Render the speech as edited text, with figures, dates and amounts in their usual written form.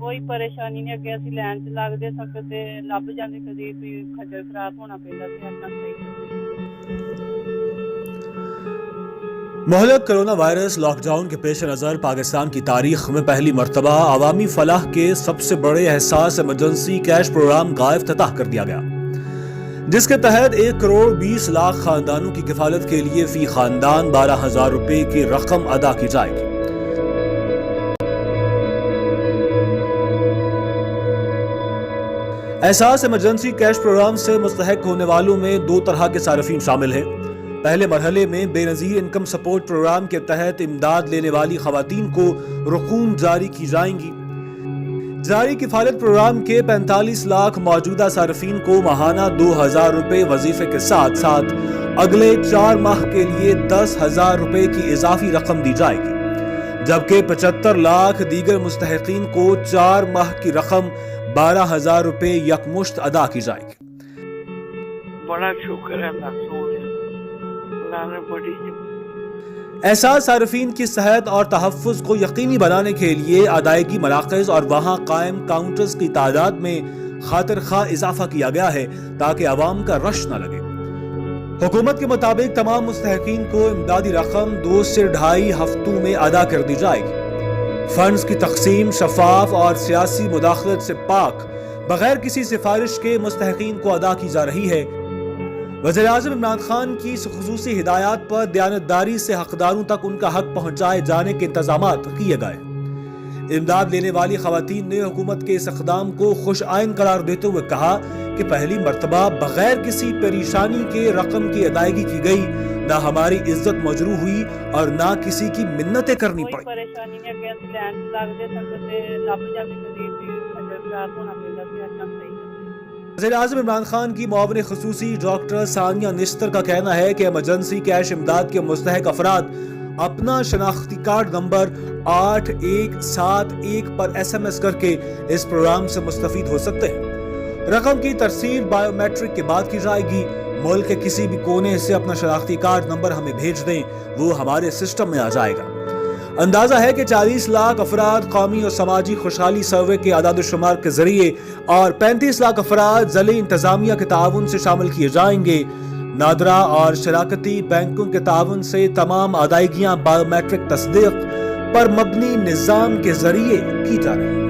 ਕੋਈ ਪਰੇਸ਼ਾਨੀ ਨਹੀਂ। ਅੱਗੇ ਅਸੀਂ ਲਾਈਨ 'ਚ ਲੱਗਦੇ ਸਕ ਤੇ ਲੱਭ ਜਾਂਦੇ, ਕਦੀ ਵੀ ਖੱਜਲ ਖਰਾਬ ਹੋਣਾ ਪੈਂਦਾ ਸੀ। ਅੱਜ ਕੱਲ੍ਹ ਸਹੀ मुहलक कोरोना वायरस लॉकडाउन के पेश नज़र पाकिस्तान की तारीख में पहली मरतबा अवामी फलाह के सबसे बड़े एहसास इमरजेंसी कैश प्रोग्राम का इफ्तिताह कर दिया गया, जिसके तहत 1 करोड़ 20 लाख खानदानों की किफालत के लिए फी खानदान 12,000 रुपए की रकम अदा की जाएगी। एहसास इमरजेंसी कैश प्रोग्राम से मुस्तहक होने वालों में 2 तरह के सारिफीन शामिल हैं। पहले मरहले में बेनज़ीर इनकम सपोर्ट प्रोग्राम के तहत इमदाद लेने वाली खवातीन को रकूम जारी की जाएंगी। जारी किफालत प्रोग्राम के 45 लाख मौजूदा सारिफीन को माहाना 2,000 रुपए वजीफे के साथ साथ अगले 4 माह के लिए 10,000 रुपए की इजाफी रकम दी जाएगी, जबकि 75 लाख दीगर मुस्तहकीन को 4 माह की रकम 12,000 रुपए यकमुश्त अदा की जाएगी। बड़ा शुक्र है अल्लाह ने बड़ी। एहसास सारिफीन की सेहत और तहफ़्फ़ुज़ को यकीनी बनाने के लिए अदायगी मराकज़ और वहाँ कायम काउंटर्स की तादाद में खातिर खा इजाफा किया गया है ताकि अवाम का रश न लगे। हुकूमत के मुताबिक तमाम मुस्तहकीन को इमदादी रकम 2 से 2.5 हफ्तों में अदा कर दी जाएगी। फंड्स की तकसीम शफाफ और सियासी मुदाखलत से पाक बगैर किसी सिफारिश के मुस्तहकीन को अदा की जा रही है। वज़ीर-ए-आज़म इमरान खान की खुसूसी हिदायत पर दयानतदारी से हकदारों तक उनका हक पहुंचाए जाने के इंतजामात किए गए। इमदाद लेने वाली खवातीन ने हुकूमत के इस इक़दाम को खुश आइन करार देते हुए कहा कि पहली मरतबा बगैर किसी परेशानी के रकम की अदायगी की गई, ना हमारी इज्जत मजरू हुई और ना किसी की मिन्नतें करनी पड़ी। परेशानी नहीं, अगे ਅਸੀਂ ਲਾਈਨ 'ਚ ਲੱਗਦੇ ਸਕ ਤੇ ਲੱਭ ਜਾਂਦੇ, कभी भी खज्जल खराब होना पैंदा ਸੀ। ਅੱਜ ਕੱਲ੍ਹ ਸਹੀ वज़ीर-ए-आज़म इमरान खान की मुआविन ख़ुसूसी डॉक्टर सानिया निश्तर का कहना है कि इमरजेंसी कैश इमदाद के मुस्तहक अफराद अपना शनाख्ती कार्ड नंबर 8171 पर SMS करके इस प्रोग्राम से मुस्तफीद हो सकते हैं। रकम की तरसील बायोमेट्रिक के बाद की जाएगी। मुल्क के किसी भी कोने से अपना शनाख्ती कार्ड नंबर हमें भेज दें, वो हमारे सिस्टम में आ जाएगा। अंदाजा है कि 40 लाख अफराद कौमी और समाजी खुशहाली सर्वे के आदाद-ओ-शुमार के जरिए और 35 लाख अफराद ज़िले इंतजामिया के ताउन से शामिल किए जाएंगे। नादरा और शराकती बैंकों के ताउन से तमाम अदायगियां बायोमेट्रिक तस्दीक पर मबनी निज़ाम के जरिए की जा रही हैं।